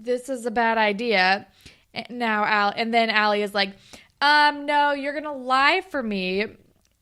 this is a bad idea. And then Alli is like, no, you're going to lie for me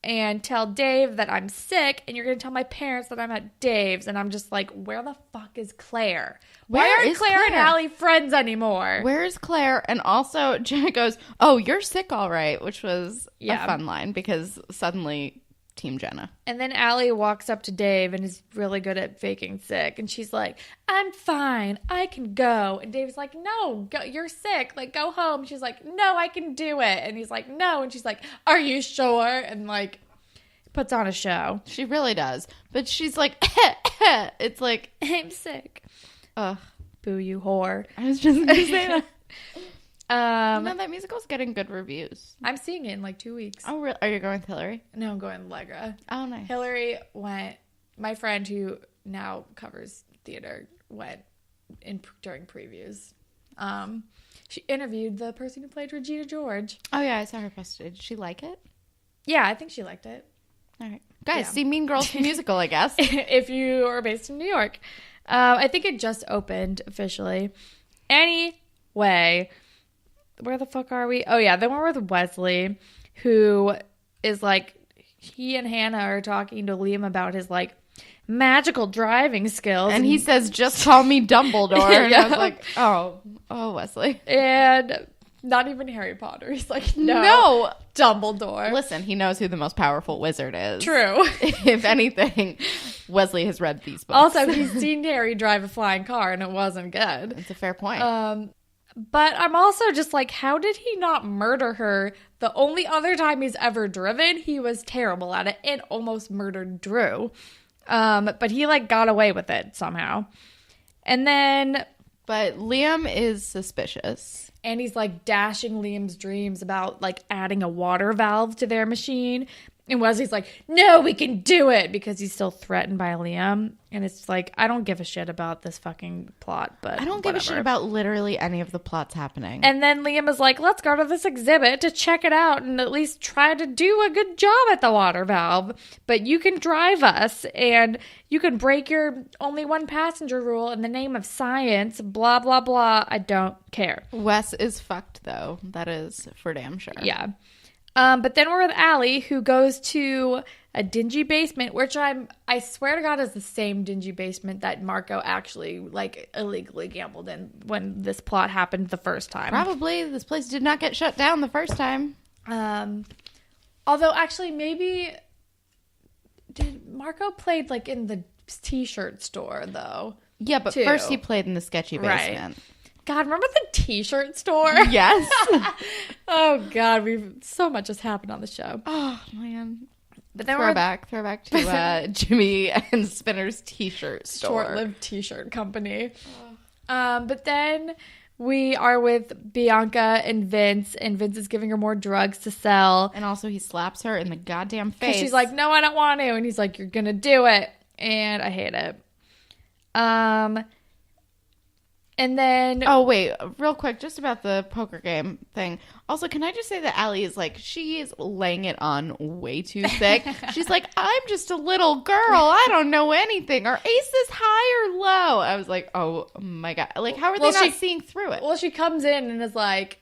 and tell Dave that I'm sick, and you're going to tell my parents that I'm at Dave's. And I'm just like, where the fuck is Claire? Why aren't Claire and Alli friends anymore? Where is Claire? And also Jenna goes, oh, you're sick all right, which was a fun line because suddenly Team Jenna. And then Alli walks up to Dave and is really good at faking sick. And she's like, I'm fine. I can go. And Dave's like, no, go, you're sick. Like, go home. She's like, no, I can do it. And he's like, no. And she's like, are you sure? And like, puts on a show. She really does. But she's like, it's like, I'm sick. Ugh. Boo, you whore. I was just going to say that. No, that musical's getting good reviews. I'm seeing it in like 2 weeks. Oh, really? Are you going with Hillary? No, I'm going with Allegra. Oh, nice. Hillary went. My friend who now covers theater went during previews. She interviewed the person who played Regina George. Oh yeah, I saw her posted. Did she like it? Yeah, I think she liked it. All right, guys, see Mean Girls the musical, I guess. If you are based in New York, I think it just opened officially. Anyway. Where the fuck are we? Oh, yeah. Then we're with Wesley, who is like, he and Hannah are talking to Liam about his like magical driving skills. And he says, just call me Dumbledore. And I was like, oh, Wesley. And not even Harry Potter. He's like, no, Dumbledore. Listen, he knows who the most powerful wizard is. True. If anything, Wesley has read these books. Also, he's seen Harry drive a flying car, and it wasn't good. It's a fair point. But I'm also just like, how did he not murder her? The only other time he's ever driven, he was terrible at it and almost murdered Drew. But he like got away with it somehow. And then... But Liam is suspicious. And he's like dashing Liam's dreams about like adding a water valve to their machine. And Wesley's like, no, we can do it, because he's still threatened by Liam. And it's like, I don't give a shit about this fucking plot, but I don't give a shit about literally any of the plots happening. And then Liam is like, let's go to this exhibit to check it out and at least try to do a good job at the water valve. But you can drive us, and you can break your only one passenger rule in the name of science, blah, blah, blah. I don't care. Wes is fucked, though. That is for damn sure. Yeah. But then we're with Alli, who goes to a dingy basement, which I swear to God is the same dingy basement that Marco actually like illegally gambled in when this plot happened the first time. Probably. This place did not get shut down the first time. Although actually maybe did Marco played like in the t-shirt store though? Yeah, but first he played in the sketchy basement. Right. God, remember the t-shirt store? Yes. Oh, God. So much has happened on the show. Oh, man. But then throwback to Jimmy and Spinner's t-shirt store. Short-lived t-shirt company. But then we are with Bianca and Vince is giving her more drugs to sell. And also he slaps her in the goddamn face. She's like, no, I don't want to. And he's like, you're going to do it. And I hate it. And then... Oh, wait. Real quick, just about the poker game thing. Also, can I just say that Alli is like, she is laying it on way too thick. She's like, I'm just a little girl. I don't know anything. Are aces high or low? I was like, oh my God. Like, how are they not seeing through it? Well, she comes in and is like,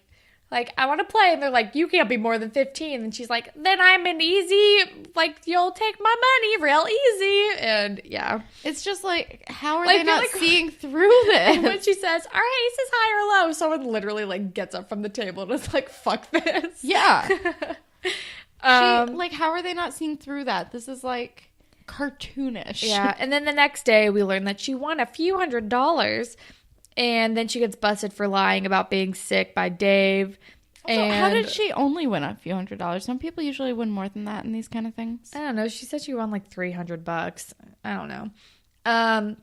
I want to play. And they're like, you can't be more than 15. And she's like, then I'm an easy, like, you'll take my money real easy. And yeah. It's just like, how are they not seeing through this? When she says, are aces high or low? Someone literally, like, gets up from the table and is like, fuck this. Yeah. How are they not seeing through that? This is, like, cartoonish. Yeah. And then the next day, we learn that she won a few $100s. And then she gets busted for lying about being sick by Dave. Also, how did she only win a few $100s? Some people usually win more than that in these kind of things. I don't know. She said she won like $300. I don't know.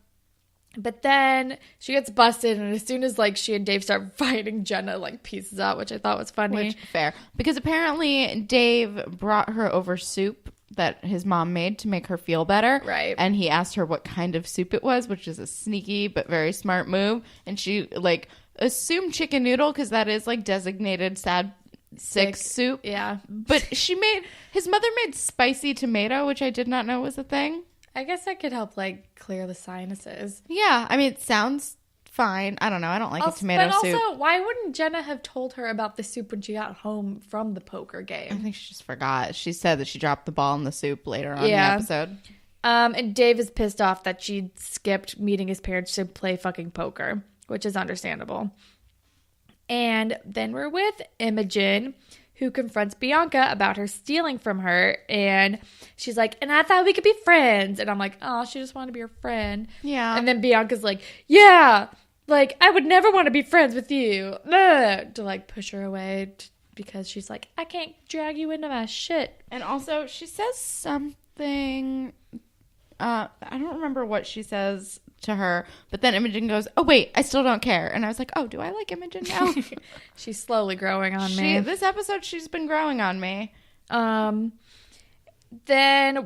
But then she gets busted, and as soon as like she and Dave start fighting, Jenna like pieces out, which I thought was funny. Fair. Because apparently Dave brought her over soup that his mom made to make her feel better. Right. And he asked her what kind of soup it was, which is a sneaky but very smart move. And she like assumed chicken noodle because that is like designated sick soup. Yeah. But his mother made spicy tomato, which I did not know was a thing. I guess that could help like clear the sinuses. Yeah. I mean, it sounds fine. I don't know. I don't like a Also, tomato but soup. also, why wouldn't Jenna have told her about the soup when she got home from the poker I game? think she just forgot. She said that she dropped the ball in the soup later on in the episode. And Dave is pissed off that she skipped meeting his parents to play fucking poker, which is understandable. And then we're with Imogen, who confronts Bianca about her stealing from her. And she's like, and I thought we could be friends. And I'm like, oh, she just wanted to be her friend. Yeah. And then Bianca's like, yeah, like, I would never want to be friends with you. To, like, push her away because she's like, I can't drag you into my shit. And also, she says something... I don't remember what she says to her, but then Imogen goes, oh, wait, I still don't care. And I was like, oh, do I like Imogen now? She's slowly growing on me. This episode, she's been growing on me. Then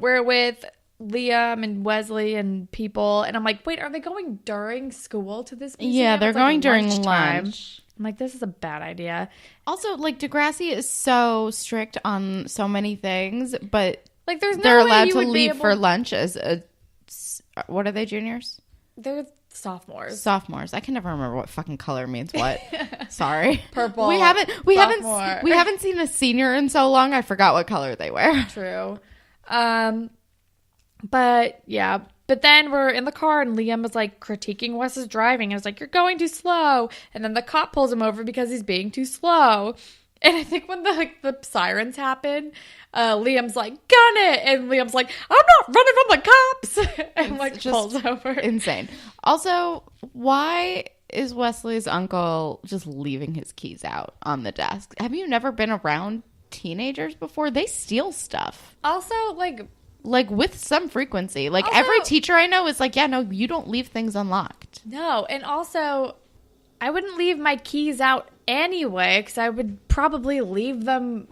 we're with Liam and Wesley and people, and I'm like, wait, are they going during school to this museum? Yeah, they're It's like going during lunchtime. lunch. I'm like, this is a bad idea. Also, like, Degrassi is so strict on so many things, but Like, there's no they're way allowed you to would be leave able- for lunch as a... What are they, juniors? They're sophomores. Sophomores. I can never remember what fucking color means what. Sorry. Purple. We sophomore. haven't seen a senior in so long. I forgot what color they wear. True. But yeah. But then we're in the car and Liam is like critiquing Wes's driving. And it's like, you're going too slow. And then the cop pulls him over because he's being too slow. And I think when the sirens happen, Liam's like, gun it. And Liam's like, I'm not running from the cops. And like pulls over. Insane. Also, why is Wesley's uncle just leaving his keys out on the desk? Have you never been around teenagers before? They steal stuff. Also, like with some frequency. Like Also- every teacher I know is like, yeah, no, you don't leave things unlocked. no. And also, I wouldn't leave my keys out anyway because I would probably leave them.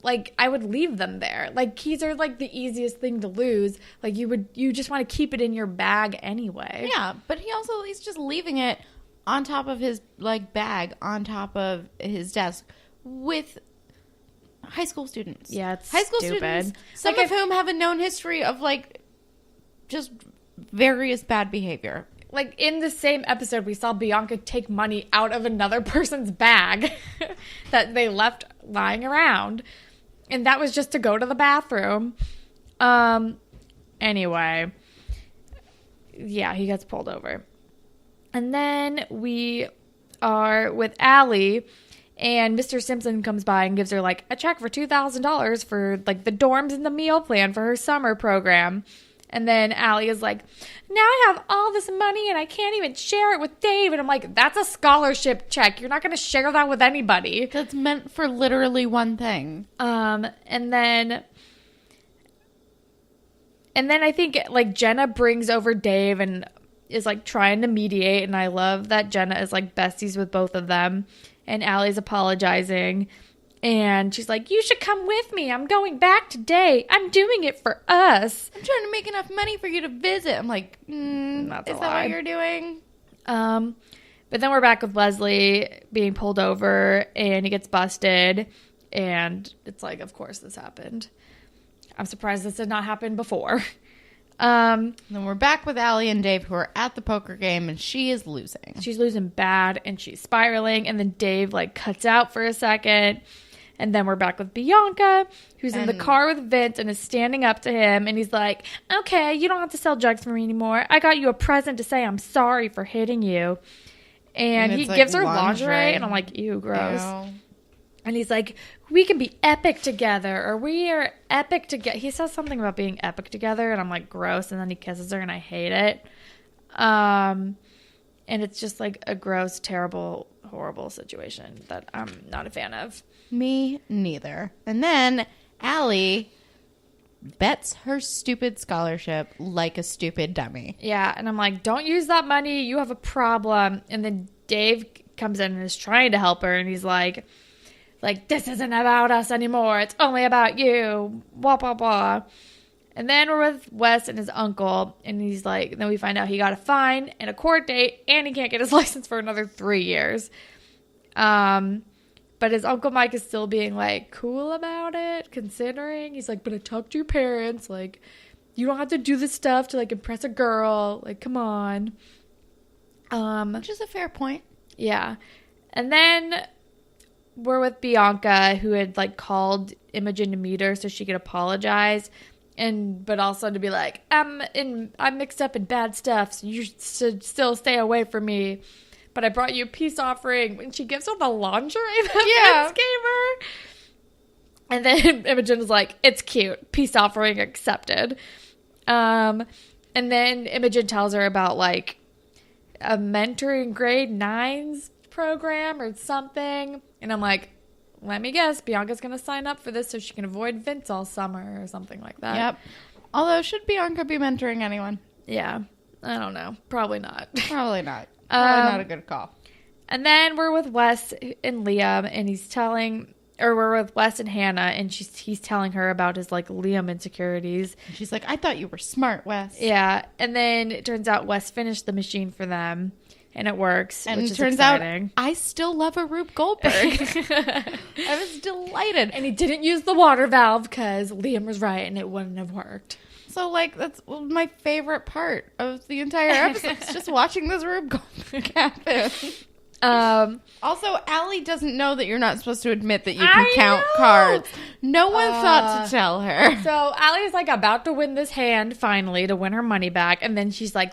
Like, I would leave them there. Like, keys are like the easiest thing to lose. Like, you just want to keep it in your bag anyway. Yeah, but he's just leaving it on top of his like bag on top of his desk with high school students. Yeah, it's high school stupid. students, some Like, of whom have a known history of like just various bad behavior. Like, in the same episode, we saw Bianca take money out of another person's bag that they left lying around. And that was just to go to the bathroom. Anyway. Yeah, he gets pulled over. And then we are with Alli, and Mr. Simpson comes by and gives her, like, a check for $2,000 for, like, the dorms and the meal plan for her summer program. And then Alli is like, now I have all this money and I can't even share it with Dave. And I'm like, that's a scholarship check. You're not going to share that with anybody. That's meant for literally one thing. And then I think like Jenna brings over Dave and is like trying to mediate. And I love that Jenna is like besties with both of them. And Allie's apologizing. And she's like, you should come with me. I'm going back today. I'm doing it for us. I'm trying to make enough money for you to visit. I'm like, That's a is that lie. what you're doing? But then we're back with Wesley being pulled over and he gets busted. And it's like, of course this happened. I'm surprised this did not happen before. And then we're back with Alli and Dave, who are at the poker game, and she is losing. She's losing bad and she's spiraling. And then Dave like cuts out for a second. And then we're back with Bianca, who's in the car with Vince and is standing up to him. And he's like, okay, you don't have to sell drugs for me anymore. I got you a present to say I'm sorry for hitting you. And he it's, like, gives her lingerie. lingerie. And I'm like, ew, gross. Ew. And he's like, we can be epic together. Or we are epic together. He says something about being epic together. And I'm like, gross. And then he kisses her and I hate it. And it's just like a gross, terrible, horrible situation that I'm not a fan of. Me neither. And then Alli bets her stupid scholarship like a stupid dummy. Yeah, and I'm like, don't use that money. You have a problem. And then Dave comes in and is trying to help her. And he's like, this isn't about us anymore. It's only about you. Blah, blah, blah. And then we're with Wes and his uncle. And he's like, then we find out he got a fine and a court date. And he can't get his license for another 3 years. But his Uncle Mike is still being, like, cool about it, considering. He's like, but I talked to your parents. Like, you don't have to do this stuff to, like, impress a girl. Like, come on. Which is a fair point. Yeah. And then we're with Bianca, who had like called Imogen to meet her so she could apologize. But also to be like, I'm mixed up in bad stuff, so you should still stay away from me. But I brought you a peace offering. When she gives her the lingerie that Vince gave her. And then Imogen's like, it's cute. Peace offering accepted. And then Imogen tells her about like a mentoring grade 9s program or something. And I'm like, let me guess, Bianca's going to sign up for this so she can avoid Vince all summer or something like that. Yep. Although, should Bianca be mentoring anyone? Yeah. I don't know. Probably not. Probably not. Probably not a good call. And then we're with Wes and Liam, and we're with Wes and Hannah, and he's telling her about his like Liam insecurities. And she's like, I thought you were smart, Wes. Yeah. And then it turns out Wes finished the machine for them. And it works, and which it turns out I still love a Rube Goldberg. I was delighted. And he didn't use the water valve because Liam was right and it wouldn't have worked. So, like, that's my favorite part of the entire episode. It's just watching this Rube Goldberg happen. Also, Alli doesn't know that you're not supposed to admit that you can count cards. No one thought to tell her. So, Allie's, like, about to win this hand, finally, to win her money back. And then she's like,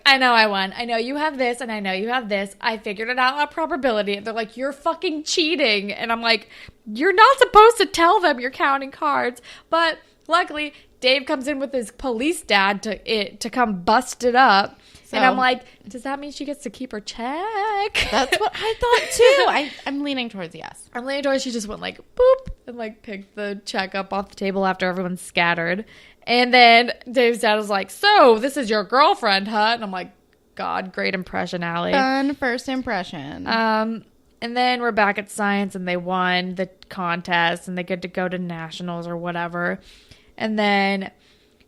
I know I won. I know you have this, and I know you have this. I figured it out on probability. And they're like, you're fucking cheating. And I'm like, you're not supposed to tell them you're counting cards. But luckily, Dave comes in with his police dad to come bust it up. So, and I'm like, does that mean she gets to keep her check? That's what I thought, too. I'm leaning towards yes. I'm leaning towards she just went like, boop, and like picked the check up off the table after everyone's scattered. And then Dave's dad was like, so this is your girlfriend, huh? And I'm like, God, great impression, Alli. Fun first impression. And then we're back at science, and they won the contest, and they get to go to nationals or whatever. And then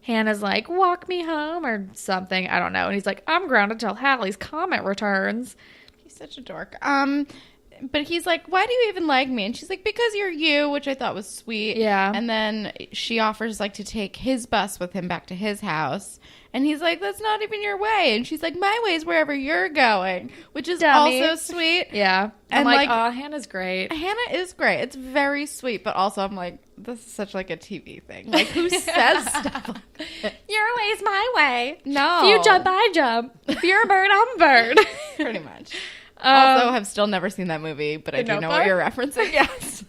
Hannah's like, walk me home or something. I don't know. And he's like, I'm grounded till Hallie's comet returns. He's such a dork. But he's like, why do you even like me? And she's like, because you're you, which I thought was sweet. Yeah. And then she offers like to take his bus with him back to his house. And he's like, that's not even your way. And she's like, my way is wherever you're going, which is also sweet. Yeah. And I'm like, oh, Hannah's great. Hannah is great. It's very sweet. But also I'm like, this is such like a TV thing. Like, who says stuff like that? Your way's my way. No. If you jump, I jump. If you're a bird, I'm a bird. Pretty much. Also, have still never seen that movie, but I do Notebook? know what you're referencing. Yes.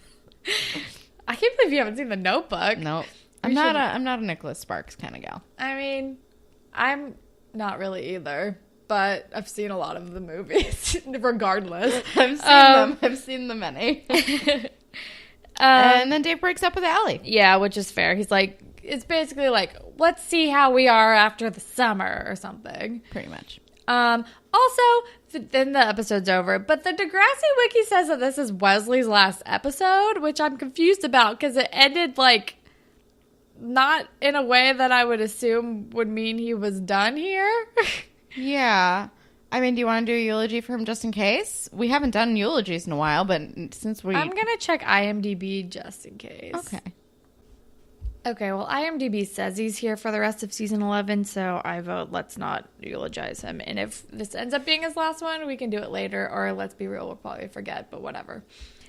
I can't believe you haven't seen The Notebook. No. I'm not a Nicholas Sparks kind of gal. I mean, I'm not really either, but I've seen a lot of the movies regardless. I've seen the many. And then Dave breaks up with Alli. Yeah, which is fair. He's like, it's basically like, let's see how we are after the summer or something. Pretty much. Also, then the episode's over, but the Degrassi Wiki says that this is Wesley's last episode, which I'm confused about because it ended like not in a way that I would assume would mean he was done here. Yeah. I mean, do you want to do a eulogy for him just in case? We haven't done eulogies in a while, but since we... I'm going to check IMDb just in case. Okay, well, IMDb says he's here for the rest of season 11, so I vote let's not eulogize him. And if this ends up being his last one, we can do it later, or let's be real, we'll probably forget, but whatever.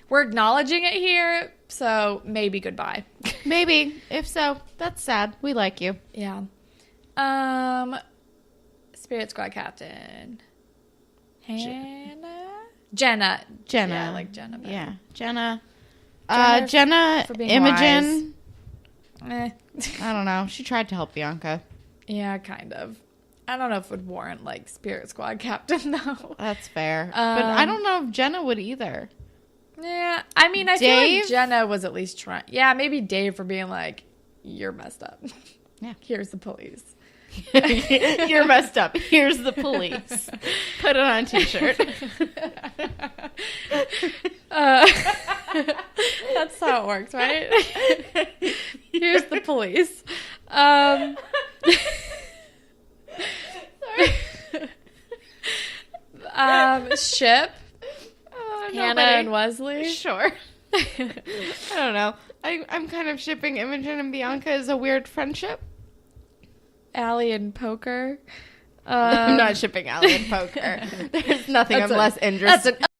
We're acknowledging it here, so maybe goodbye. Maybe. If so, that's sad. We like you. Yeah. Spirit Squad Captain. Hannah? Jenna. Yeah, I like Jenna better. Yeah. Jenna. Jenna for being Imogen. I don't know. She tried to help Bianca. Yeah, kind of. I don't know if it would warrant, like, Spirit Squad Captain, though. That's fair. But I don't know if Jenna would either. Yeah. I mean, I feel like Jenna was at least trying. Yeah, maybe Dave for being like, you're messed up. Yeah. Here's the police. You're messed up. Here's the police. Put it on a t-shirt. That's how it works, right? Here's the police. Sorry. Ship. Hannah and Wesley. Sure. I don't know. I'm kind of shipping Imogen and Bianca as a weird friendship. Alli and Poker. I'm not shipping Alli in poker. There's nothing I'm less interested. That's